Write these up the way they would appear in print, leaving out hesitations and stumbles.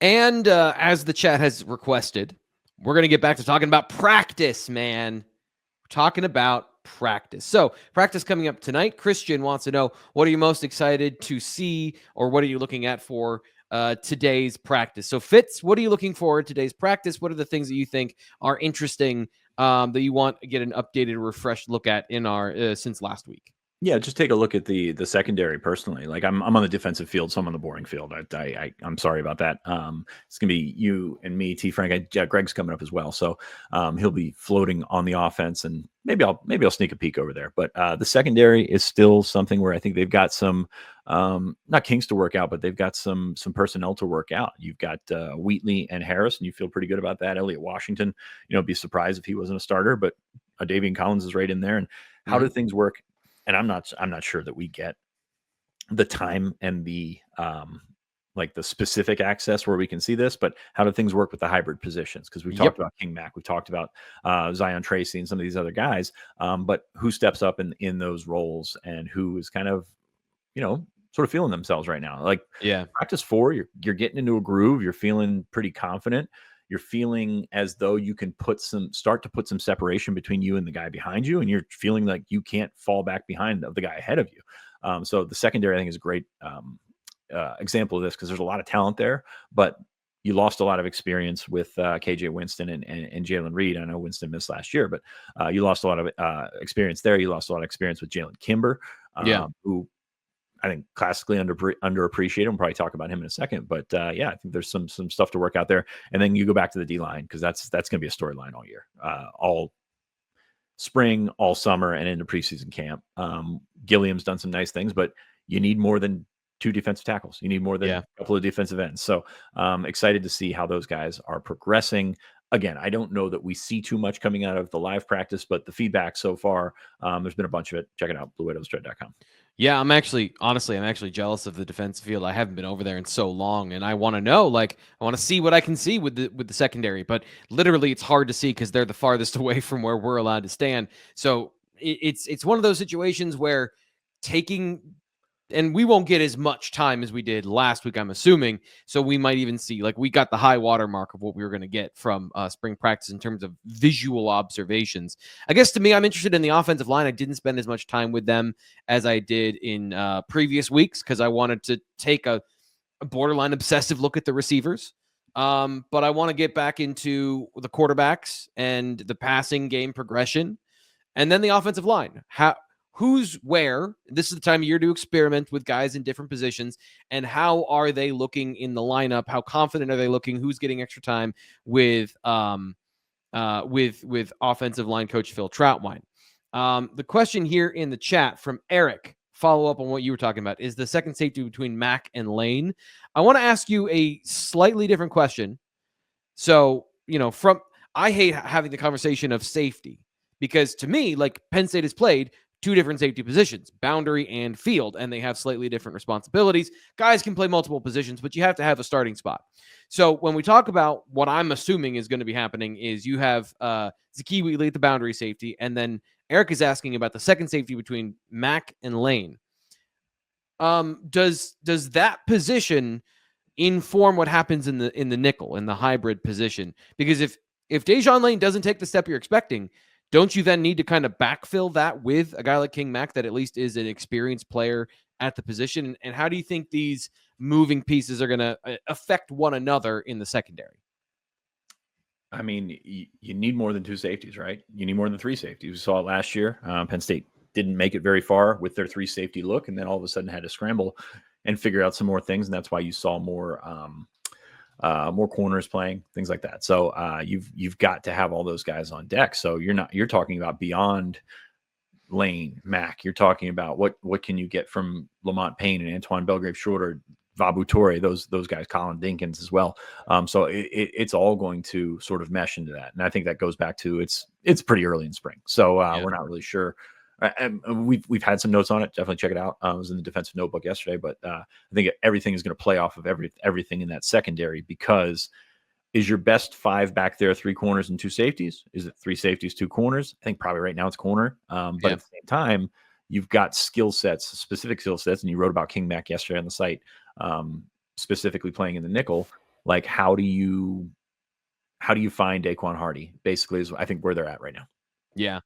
And as the chat has requested, we're going to get back to talking about practice, man. We're talking about practice. So, practice coming up tonight. Christian wants to know, what are you most excited to see, or what are you looking at for today's practice? So, Fitz, what are you looking for in today's practice? What are the things that you think are interesting that you want to get an updated, refreshed look at in our since last week? Yeah, just take a look at the secondary personally. Like I'm on the defensive field, so I'm on the boring field. I'm sorry about that. It's gonna be you and me, T Frank. Greg's coming up as well, so he'll be floating on the offense, and maybe I'll sneak a peek over there. But the secondary is still something where I think they've got some not kinks to work out, but they've got some personnel to work out. You've got Wheatley and Harris, and you feel pretty good about that. Elliott Washington, be surprised if he wasn't a starter, but Davian Collins is right in there. And how do things work? And I'm not sure that we get the time and the like the specific access where we can see this, but how do things work with the hybrid positions? Because we've talked about King Mack, we've talked about Zion Tracy and some of these other guys, but who steps up in those roles and who is kind of, sort of feeling themselves right now? Like practice 4, you're getting into a groove, you're feeling pretty confident. You're feeling as though you can start to put some separation between you and the guy behind you, and you're feeling like you can't fall back behind of the guy ahead of you. So the secondary, I think, is a great example of this, because there's a lot of talent there, but you lost a lot of experience with KJ Winston and Jalen Reed. I know Winston missed last year, but you lost a lot of experience there. You lost a lot of experience with Jalen Kimber, who I think classically underappreciated. We'll probably talk about him in a second, but I think there's some stuff to work out there. And then you go back to the D line, because that's going to be a storyline all year, all spring, all summer, and into preseason camp. Gilliam's done some nice things, but you need more than 2 defensive tackles. You need more than a couple of defensive ends. So excited to see how those guys are progressing. Again, I don't know that we see too much coming out of the live practice, but the feedback so far, there's been a bunch of it. Check it out, bluewhiteillustrated.com. Yeah, I'm actually jealous of the defensive field. I haven't been over there in so long, and I want to know, I want to see what I can see with the secondary. But literally, it's hard to see because they're the farthest away from where we're allowed to stand. So it's one of those situations where and we won't get as much time as we did last week, I'm assuming. So we might even see, we got the high water mark of what we were going to get from spring practice in terms of visual observations. I guess to me, I'm interested in the offensive line. I didn't spend as much time with them as I did in previous weeks, because I wanted to take a borderline obsessive look at the receivers. But I want to get back into the quarterbacks and the passing game progression, and then the offensive line. Who's where? This is the time of year to experiment with guys in different positions, and how are they looking in the lineup? How confident are they looking? Who's getting extra time with offensive line coach Phil Troutwine? The question here in the chat from Eric, follow up on what you were talking about, is the second safety between Mack and Lane. I want to ask you a slightly different question. So, I hate having the conversation of safety, because to me, Penn State has played 2 different safety positions, boundary and field, and they have slightly different responsibilities. Guys can play multiple positions, but you have to have a starting spot. So when we talk about what I'm assuming is going to be happening, is you have Zakee Wheatley at the boundary safety, and then Eric is asking about the second safety between Mack and Lane. Does that position inform what happens in the nickel, in the hybrid position? Because if Dejon Lane doesn't take the step you're expecting, don't you then need to kind of backfill that with a guy like King Mack that at least is an experienced player at the position? And how do you think these moving pieces are going to affect one another in the secondary? I mean, you need more than 2 safeties, right? You need more than 3 safeties. We saw it last year. Penn State didn't make it very far with their 3 safety look, and then all of a sudden had to scramble and figure out some more things. And that's why you saw more corners playing, things like that. So you've got to have all those guys on deck. So you're talking about beyond Lane, Mack. You're talking about what can you get from Lamont Payne and Antoine Belgrave Shorter, Vabu Torre, those guys, Colin Dinkins as well. So it's all going to sort of mesh into that. And I think that goes back to it's pretty early in spring. So we're not really sure. And we've had some notes on it. Definitely check it out. I was in the defensive notebook yesterday, but I think everything is going to play off of everything in that secondary, because is your best 5 back there 3 corners and 2 safeties? Is it 3 safeties, 2 corners? I think probably right now it's corner. But at the same time, you've got specific skill sets, and you wrote about King Mack yesterday on the site, specifically playing in the nickel. Like, how do you find Daquan Hardy? Basically, is I think where they're at right now. Yeah.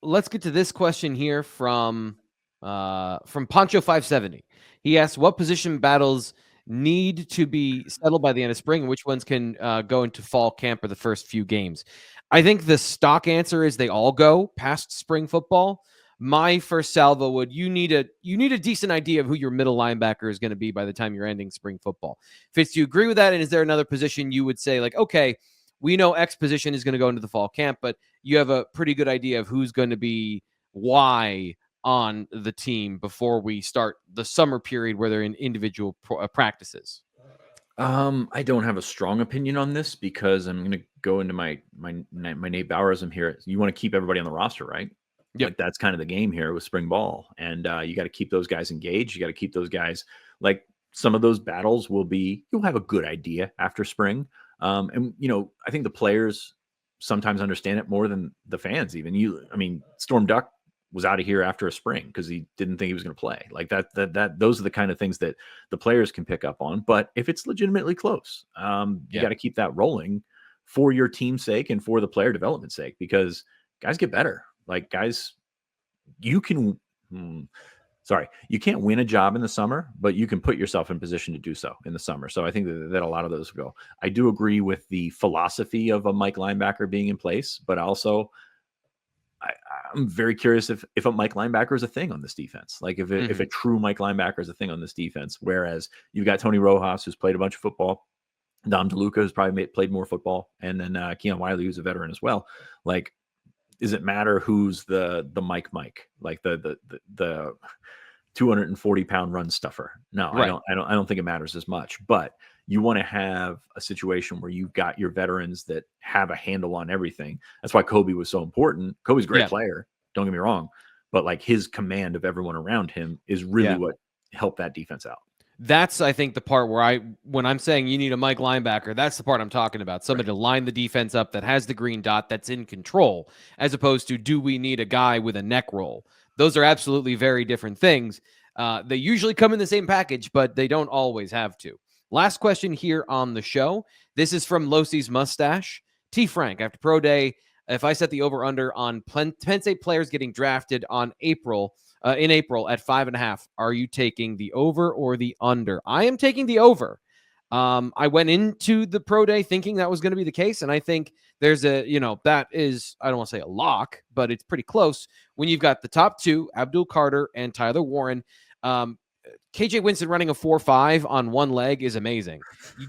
Let's get to this question here from Poncho 570. He asks, what position battles need to be settled by the end of spring, and which ones can go into fall camp or the first few games? I think the stock answer is they all go past spring football. My first salvo would you need a decent idea of who your middle linebacker is going to be by the time you're ending spring football. Fitz, do you agree with that? And is there another position you would say, like, okay, we know X position is going to go into the fall camp, but you have a pretty good idea of who's going to be Y on the team before we start the summer period where they're in individual practices? I don't have a strong opinion on this because I'm going to go into my Nate Bowerism here. You want to keep everybody on the roster, right? Yep. Like that's kind of the game here with spring ball, and you got to keep those guys engaged. You got to keep those guys like some of those battles will be. You'll have a good idea after spring, and I think the players sometimes understand it more than the fans. Even I mean, Storm Duck was out of here after a spring because he didn't think he was going to play. Like that those are the kind of things that the players can pick up on. But if it's legitimately close, you got to keep that rolling for your team's sake and for the player development sake, because guys get better. Like guys, you can you can't win a job in the summer, but you can put yourself in position to do so in the summer. So I think that a lot of those go. I do agree with the philosophy of a Mike linebacker being in place, but also I'm very curious if a Mike linebacker is a thing on this defense. Like if a true Mike linebacker is a thing on this defense, whereas you've got Tony Rojas, who's played a bunch of football, Dom DeLuca, who's probably played more football, and then Keon Wiley, who's a veteran as well. Like, does it matter who's the Mike, like the 240-pound run stuffer? No, right. I don't think it matters as much. But you want to have a situation where you've got your veterans that have a handle on everything. That's why Kobe was so important. Kobe's a great player, don't get me wrong, but like his command of everyone around him is really what helped that defense out. That's, I think, the part where when I'm saying you need a Mike linebacker, that's the part I'm talking about. Somebody to line the defense up that has the green dot, that's in control, as opposed to, do we need a guy with a neck roll? Those are absolutely very different things. They usually come in the same package, but they don't always have to. Last question here on the show. This is from Losi's Mustache. T. Frank, after Pro Day, if I set the over-under on Penn State players getting drafted in April at 5.5, are you taking the over or the under? I am taking the over. I went into the Pro Day thinking that was going to be the case, and I think there's that is, I don't want to say a lock, but it's pretty close when you've got the top two, Abdul Carter and Tyler Warren. KJ Winston running a 4.5 on one leg is amazing.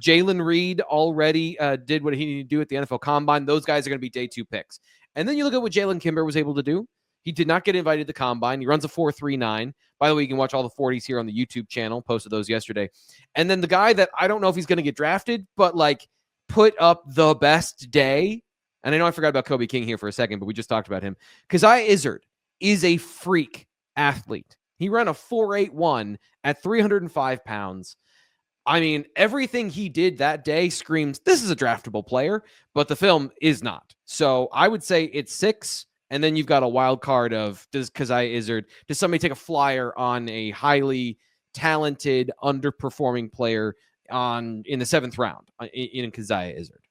Jalen Reed already did what he needed to do at the NFL Combine. Those guys are going to be day 2 picks. And then you look at what Jalen Kimber was able to do. He did not get invited to the Combine. He runs a 4.39. By the way, you can watch all the 40s here on the YouTube channel. Posted those yesterday. And then the guy that I don't know if he's going to get drafted, but like put up the best day. And I know I forgot about Kobe King here for a second, but we just talked about him. Keziah Izzard is a freak athlete. He ran a 4.81 at 305 pounds. I mean, everything he did that day screams, this is a draftable player, but the film is not. So I would say it's 6, and then you've got a wild card of, does Keziah Izzard, does somebody take a flyer on a highly talented, underperforming player in the 7th round in Keziah Izzard?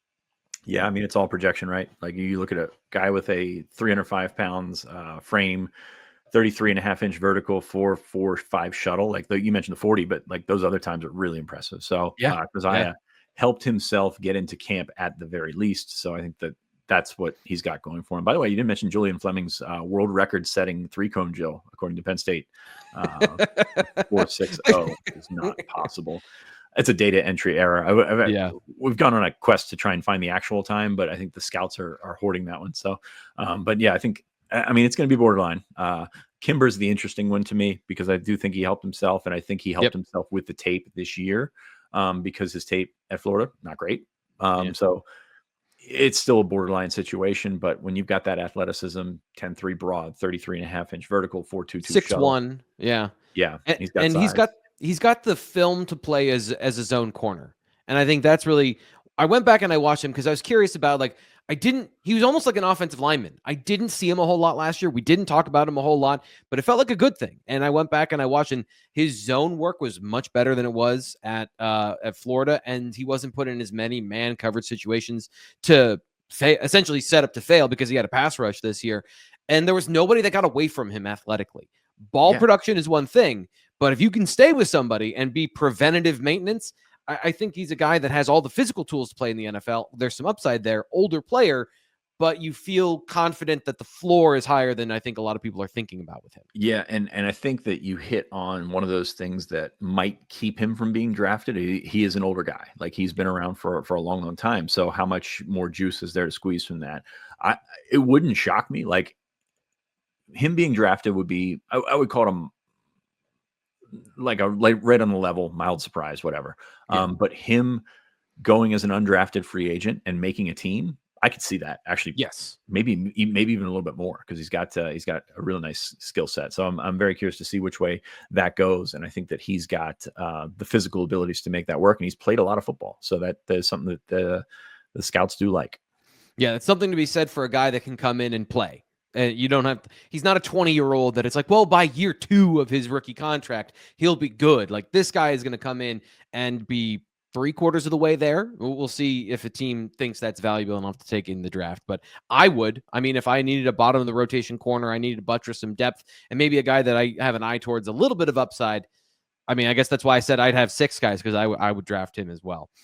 Yeah, I mean, it's all projection, right? Like you look at a guy with a 305 pounds frame, 33.5-inch vertical, 4.45 shuttle. Like you mentioned the 40, but like those other times are really impressive. So Keziah helped himself get into camp at the very least. So I think that's what he's got going for him. By the way, you didn't mention Julian Fleming's world record setting 3-cone Jill, according to Penn State. 4.60 is not possible. It's a data entry error. We've gone on a quest to try and find the actual time, but I think the scouts are hoarding that one. So, but yeah, I mean, it's going to be borderline. Kimber's the interesting one to me because I do think he helped himself, and I think he helped himself with the tape this year because his tape at Florida, not great. So it's still a borderline situation, but when you've got that athleticism, 10.3 broad, 33.5-inch vertical, 4.22 6'1", yeah. And he's got the film to play as a zone corner. And I think that's really, I went back and I watched him because I was curious about, like, He was almost like an offensive lineman. I didn't see him a whole lot last year. We didn't talk about him a whole lot, but it felt like a good thing. And I went back and I watched, and his zone work was much better than it was at Florida. And he wasn't put in as many man coverage situations to essentially set up to fail because he had a pass rush this year. And there was nobody that got away from him athletically. Ball production is one thing, but if you can stay with somebody and be preventative maintenance, I think he's a guy that has all the physical tools to play in the NFL. There's some upside there, older player, but you feel confident that the floor is higher than I think a lot of people are thinking about with him. Yeah, and I think that you hit on one of those things that might keep him from being drafted. He is an older guy. Like, he's been around for a long, long time. So how much more juice is there to squeeze from that? It wouldn't shock me. Like, him being drafted would be, I would call him like right on the level, mild surprise, whatever. Yeah. But him going as an undrafted free agent and making a team, I could see that actually. Yes. Maybe even a little bit more, because he's got a really nice skill set. So I'm very curious to see which way that goes. And I think that he's got the physical abilities to make that work. And he's played a lot of football. So that is something that the scouts do like. Yeah, it's something to be said for a guy that can come in and play. And you don't have, he's not a 20-year-old that it's like, well, by year 2 of his rookie contract, he'll be good. Like, this guy is going to come in and be 3/4 of the way there. We'll see if a team thinks that's valuable enough to take in the draft. But I would. I mean, if I needed a bottom of the rotation corner, I needed to buttress some depth, and maybe a guy that I have an eye towards a little bit of upside. I mean, I guess that's why I said I'd have 6 guys, because I would draft him as well.